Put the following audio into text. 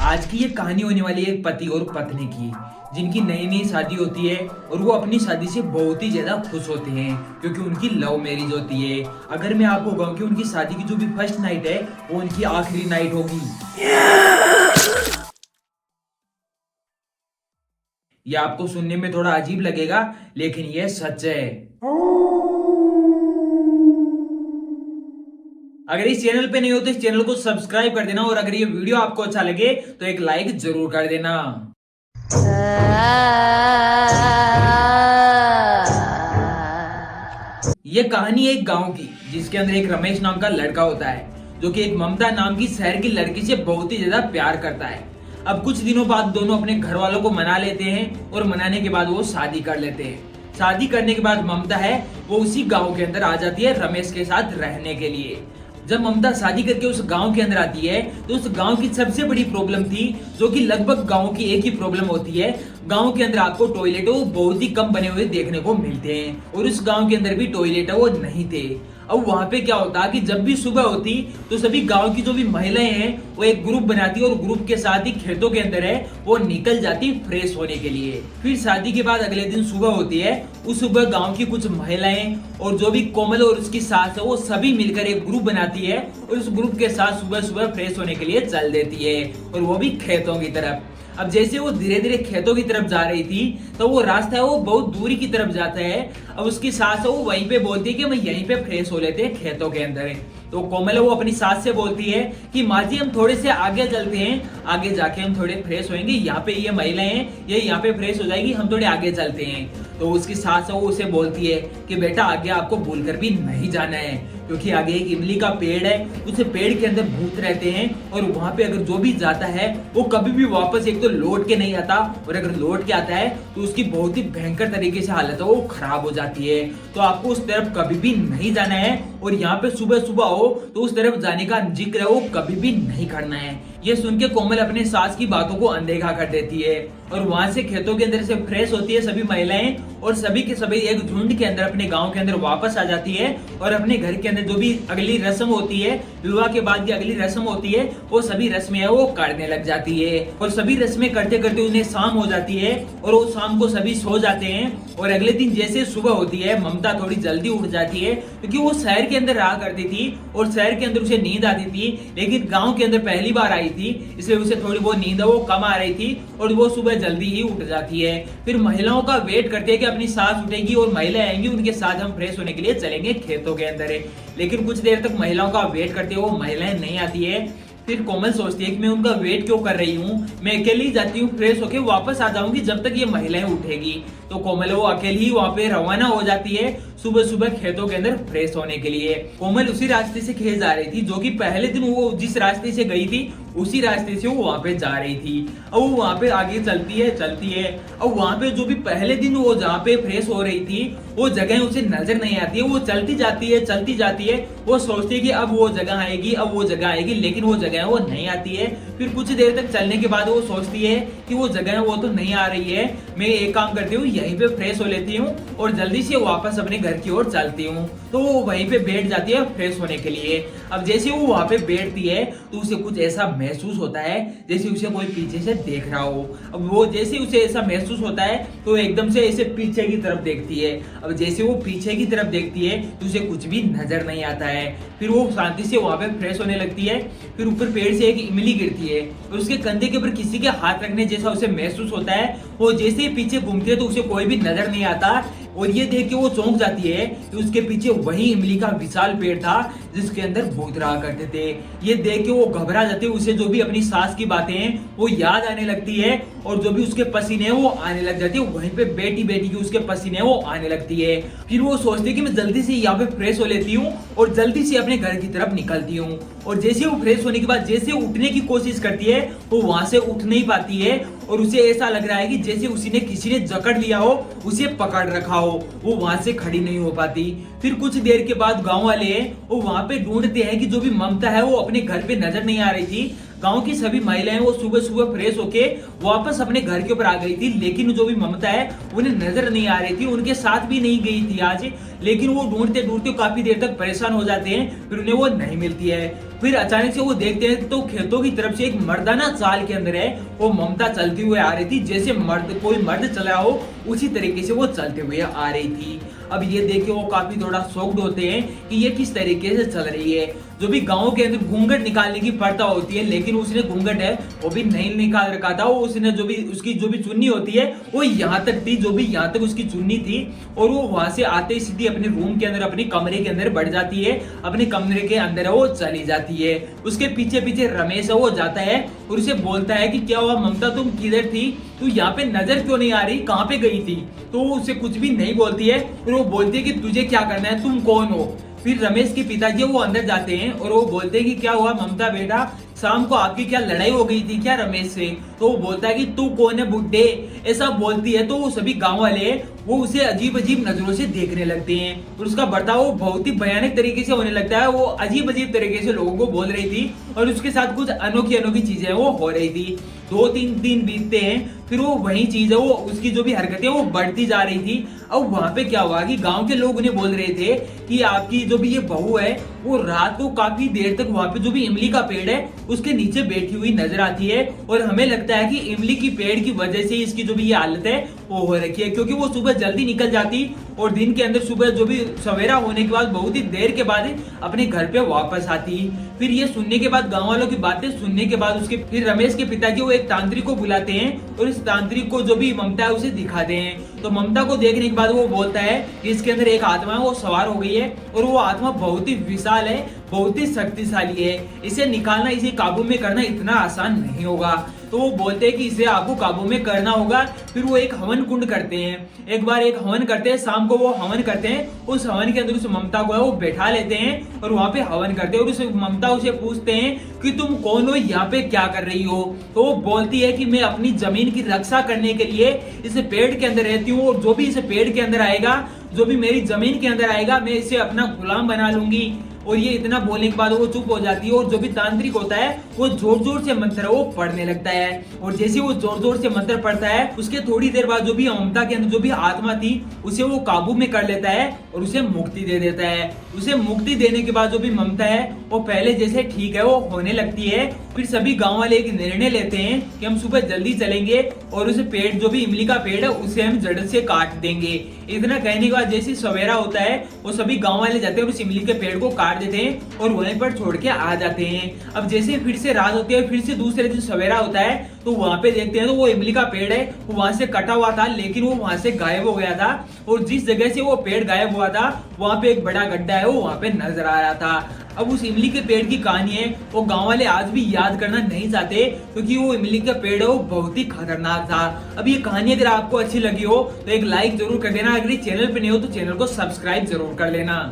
आज की ये कहानी होने वाली है एक पति और पत्नी की, जिनकी नई नई शादी होती है और वो अपनी शादी से बहुत ही ज्यादा खुश होते हैं क्योंकि उनकी लव मैरिज होती है। अगर मैं आपको कहूँ कि उनकी शादी की जो भी फर्स्ट नाइट है वो उनकी आखिरी नाइट होगी। ये आपको सुनने में थोड़ा अजीब लगेगा लेकिन ये सच है। अगर इस चैनल पे नहीं हो तो इस चैनल को सब्सक्राइब कर देना और अगर ये वीडियो आपको अच्छा लगे तो एक लाइक जरूर कर देना। ये कहानी है एक गांव की जिसके अंदर एक रमेश नाम का लड़का होता है जो कि एक ममता नाम की शहर की लड़की से बहुत ही ज्यादा प्यार करता है। अब कुछ दिनों बाद दोनों अपने घर वालों को मना लेते हैं और मनाने के बाद वो शादी कर लेते हैं। शादी करने के बाद ममता है वो उसी गांव के अंदर आ जाती है रमेश के साथ रहने के लिए। जब ममता शादी करके उस गांव के अंदर आती है तो उस गांव की सबसे बड़ी प्रॉब्लम थी, जो कि लगभग गांव की एक ही प्रॉब्लम होती है। गांव के अंदर आपको टॉयलेट वो बहुत ही कम बने हुए देखने को मिलते हैं और उस गांव के अंदर भी टॉयलेट वो नहीं थे। अब वहां पे क्या होता कि जब भी सुबह होती तो सभी गांव की जो भी महिलाएं हैं वो एक ग्रुप बनाती और ग्रुप के साथ ही खेतों के अंदर है वो निकल जाती फ्रेश होने के लिए। फिर शादी के बाद अगले दिन सुबह होती है, उस सुबह गांव की कुछ महिलाएं और जो भी कोमल और उसकी सास है वो सभी मिलकर एक ग्रुप बनाती है और उस ग्रुप के साथ सुबह सुबह फ्रेश होने के लिए चल देती है और वो भी खेतों की तरफ। अब जैसे वो धीरे धीरे खेतों की तरफ जा रही थी तो वो रास्ता है वो बहुत दूरी की तरफ जाता है। अब उसकी सास है वो वहीं पे बोलती है कि हम यहीं पे फ्रेश हो लेते हैं खेतों के अंदर। तो कोमल है वो अपनी सास से बोलती है कि माँ जी हम थोड़े से आगे चलते हैं, आगे जाके हम थोड़े फ्रेश होंगे, यहाँ पे ये महिलाएं हैं ये यहाँ पे फ्रेश हो जाएगी, हम थोड़े आगे चलते हैं। तो उसकी सास है वो उसे बोलती है कि बेटा आगे आपको भूलकर भी नहीं जाना है क्योंकि आगे एक इमली का पेड़ है, उस पेड़ के अंदर भूत रहते हैं और वहां पे अगर जो भी जाता है वो कभी भी वापस एक तो लौट के नहीं आता और अगर लौट के आता है तो उसकी बहुत ही भयंकर तरीके से हालत है वो खराब हो जाती है। तो आपको उस तरफ कभी भी नहीं जाना है और यहाँ पे सुबह सुबह हो तो उस तरफ जाने का जिक्र है वो कभी भी नहीं करना है। ये सुन के कोमल अपने सास की बातों को अनदेखा कर देती है और वहां से खेतों के अंदर से फ्रेश होती है सभी महिलाएं और सभी के सभी एक झुंड के अंदर अपने गांव के अंदर वापस आ जाती है और अपने घर के अंदर जो भी अगली रस्म होती है, विवाह के बाद की अगली रस्म होती है, वो सभी रस्में है वो करने लग जाती है और सभी रस्में करते करते उन्हें शाम हो जाती है और वो शाम को सभी सो जाते हैं। और अगले दिन जैसे सुबह होती है ममता थोड़ी जल्दी उठ जाती है क्योंकि वो शहर के अंदर रहा करती थी और शहर के अंदर उसे नींद आती थी, लेकिन गाँव के अंदर पहली बार आई थी इसलिए उसे थोड़ी बहुत नींद वो कम आ रही थी और वो सुबह जल्दी ही उठ जाती है। फिर महिलाओं का वेट करते हैं कि अपनी सास उठेगी और महिलाएं आएंगी, उनके साथ हम फ्रेश होने के लिए चलेंगे खेतों के अंदर है। लेकिन कुछ देर तक महिलाओं का वेट करते हो महिलाएं नहीं आती है। फिर कोमल सोचती है कि मैं उनका वेट क्यों कर रही हूँ, मैं अकेली ही जाती हूँ फ्रेश होके वापस आ जाऊंगी जब तक ये महिलाएं उठेगी। तो कोमल वो अकेली ही वहां पे रवाना हो जाती है सुबह सुबह खेतों के अंदर फ्रेश होने के लिए। कोमल उसी रास्ते से खेत जा रही थी जो कि पहले दिन वो जिस रास्ते से गई थी उसी रास्ते से वो वहां पे जा रही थी। अब वो वहां पे आगे चलती है। अब वहां पे जो भी पहले दिन वो जहाँ पे फ्रेश हो रही थी वो जगह उसे नजर नहीं आती है। वो चलती जाती है, वो सोचती है कि अब वो जगह आएगी, लेकिन वो जगह वो नहीं आती है। फिर कुछ देर तक चलने के बाद वो सोचती है कि वो जगह वो तो नहीं आ रही है, मैं एक काम करती हूँ यहीं पे फ्रेश हो लेती हूँ और जल्दी से वापस अपने घर की ओर चलती हूँ। तो वो वहीं पे बैठ जाती है फ्रेश होने के लिए। अब जैसे वो वहां पे बैठती है तो उसे कुछ ऐसा महसूस होता है जैसे उसे कोई पीछे से देख रहा हो। अब वो जैसे उसे ऐसा महसूस होता है तो एकदम से ऐसे पीछे की तरफ देखती है। अब जैसे वो पीछे की तरफ देखती है तो उसे कुछ भी नजर नहीं आता है। फिर वो शांति से वहां पे फ्रेश होने लगती है। फिर ऊपर पेड़ से एक इमली गिरती है और उसके कंधे के ऊपर किसी के हाथ रखने जैसा उसे महसूस होता है। वो जैसे ही पीछे घूमती है तो उसे कोई भी नजर नहीं आता और ये देख के वो चौंक जाती है कि उसके पीछे वही इमली का विशाल पेड़ था जिसके अंदर भूत रहा करते थे। ये देख के वो घबरा जाती है, उसे जो भी अपनी सास की बातें हैं वो याद आने लगती है और जो भी उसके पसीने वो आने लग जाती है। वहीं पे बेटी की उसके पसीने वो आने लगती है। फिर वो सोचती है कि मैं जल्दी से यहाँ पे फ्रेश हो लेती हूँ और जल्दी से अपने घर की तरफ निकलती हूँ। और जैसे वो फ्रेश होने के बाद जैसे उठने की कोशिश करती है वो वहां से उठ नहीं पाती है और उसे ऐसा लग रहा है कि जैसे किसी ने जकड़ लिया हो, उसे पकड़ रखा हो, वो वहां से खड़ी नहीं हो पाती। फिर कुछ देर के बाद गांव वाले हैं वो वहां पे ढूंढते हैं कि जो भी ममता है वो अपने घर पे नजर नहीं आ रही थी। गांव की सभी महिलाएं वो सुबह सुबह फ्रेश होके वापस अपने घर के ऊपर आ गई थी, लेकिन जो भी ममता है उन्हें नजर नहीं आ रही थी, उनके साथ भी नहीं गई थी आज। लेकिन वो ढूंढते ढूंढते काफी देर तक परेशान हो जाते हैं, फिर उन्हें वो नहीं मिलती है। फिर अचानक से वो देखते हैं तो खेतों की तरफ से एक मर्दाना चाल के अंदर है वो ममता चलती हुई आ रही थी, जैसे कोई मर्द चल रहा हो उसी तरीके से वो चलते हुए आ रही थी। अब ये देख के वो काफी थोड़ा शॉक्ड होते हैं कि ये किस तरीके से चल रही है। जो भी गांव के अंदर घूंघट निकालने की प्रथा होती है, लेकिन उसने घूंघट है वो भी नहीं निकाल रखा था। वो उसने जो भी उसकी जो भी चुन्नी होती है वो यहाँ तक थी, जो भी यहाँ तक उसकी चुन्नी थी, और वो वहां से आते ही सीधी अपने रूम के अंदर अपने कमरे के अंदर बढ़ जाती है, अपने कमरे के अंदर वो चली जाती है। उसके पीछे पीछे रमेश है वो जाता है और उसे बोलता है कि क्या हुआ ममता, तुम किधर थी, तू यहाँ पे नजर क्यों नहीं आ रही, कहाँ पे गई थी। तो वो उसे कुछ भी नहीं बोलती है और वो बोलती है कि तुझे क्या करना है, तुम कौन हो। फिर रमेश के पिताजी वो अंदर जाते हैं और वो बोलते हैं कि क्या हुआ ममता बेटा, शाम को आपकी क्या लड़ाई हो गई थी क्या रमेश से। तो वो बोलता है कि तू कौन है बुड्ढे, ऐसा बोलती है। तो वो सभी गांव वाले वो उसे अजीब अजीब नजरों से देखने लगते हैं और उसका बर्ताव बहुत ही भयानक तरीके से होने लगता है। वो अजीब अजीब तरीके से लोगों को बोल रही थी और उसके साथ कुछ अनोखी अनोखी चीजें वो हो रही थी। 2-3 दिन बीतते हैं, फिर वो वही चीज है वो उसकी जो भी हरकतें वो बढ़ती जा रही थी। अब वहां पे क्या हुआ कि गांव के लोग उन्हें बोल रहे थे कि आपकी जो भी ये बहू है वो रात को काफी देर तक वहां पे जो भी इमली का पेड़ है उसके नीचे बैठी हुई नजर आती है, और हमें लगता है कि इमली की पेड़ की वजह से इसकी जो भी ये हालत है वो हो रखी है, क्योंकि वो सुबह जल्दी निकल जाती और दिन के अंदर सुबह जो भी सवेरा होने के बाद बहुत ही देर के बाद अपने घर पे वापस आती। फिर ये सुनने के बाद गांव वालों की बातें सुनने के बाद उसके फिर रमेश के पिताजी वो एक तांत्रिक को बुलाते हैं और इस तांत्रिक को जो भी ममता है उसे दिखाते हैं। तो ममता को देखने के बाद वो बोलता है कि इसके अंदर एक आत्मा है वो सवार हो गई है और वो आत्मा बहुत ही विशाल है, बहुत ही शक्तिशाली है, इसे निकालना, इसे काबू में करना इतना आसान नहीं होगा। तो वो बोलते हैं कि इसे आपको काबू में करना होगा। फिर वो एक हवन कुंड करते हैं, एक बार एक हवन करते हैं, शाम को वो हवन करते हैं। उस हवन के अंदर उस ममता को है वो बैठा लेते हैं और वहां पे हवन करते हैं और उस ममता उसे पूछते हैं कि तुम कौन हो, यहाँ पे क्या कर रही हो। तो वो बोलती है कि मैं अपनी जमीन की रक्षा करने के लिए इस पेड़ के अंदर रहती हूँ और जो भी इस पेड़ के अंदर आएगा, जो भी मेरी जमीन के अंदर आएगा, मैं इसे अपना गुलाम बना लूंगी। और ये इतना बोलने के बाद वो चुप हो जाती है और जो भी तांत्रिक होता है वो जोर जोर से मंत्र वो पढ़ने लगता है। और जैसे वो जोर जोर से मंत्र पढ़ता है उसके थोड़ी देर बाद जो भी ममता के अंदर जो भी आत्मा थी उसे वो काबू में कर लेता है और उसे मुक्ति दे देता है। उसे मुक्ति देने के बाद जो भी ममता है वो पहले जैसे ठीक है वो होने लगती है। फिर सभी गांव वाले एक निर्णय लेते हैं कि हम सुबह जल्दी चलेंगे और उसे पेड़ जो भी इमली का पेड़ है उसे हम जड़ से काट देंगे। इतना कहने के बाद जैसे सवेरा होता है वो सभी गांव वाले जाते हैं और उस इमली के पेड़ को काट देते हैं और वहीं पर छोड़ के आ जाते हैं। अब जैसे फिर से रात होती है, फिर से दूसरे दिन सवेरा होता है तो वहां पे देखते हैं तो वो इमली का पेड़ है वो वहां से कटा हुआ था, लेकिन वो वहां से गायब हो गया था और जिस जगह से वो पेड़ गायब हुआ था वहां पे एक बड़ा गड्ढा है वो वहां पे नजर आ रहा था। अब उस इमली के पेड़ की कहानी है वो गांव वाले आज भी याद करना नहीं चाहते, क्योंकि वो इमली का पेड़ है वो बहुत ही खतरनाक था। अब ये कहानी अगर आपको अच्छी लगी हो तो एक लाइक जरूर कर देना, अगर चैनल पे नहीं हो तो चैनल को सब्सक्राइब जरूर कर लेना।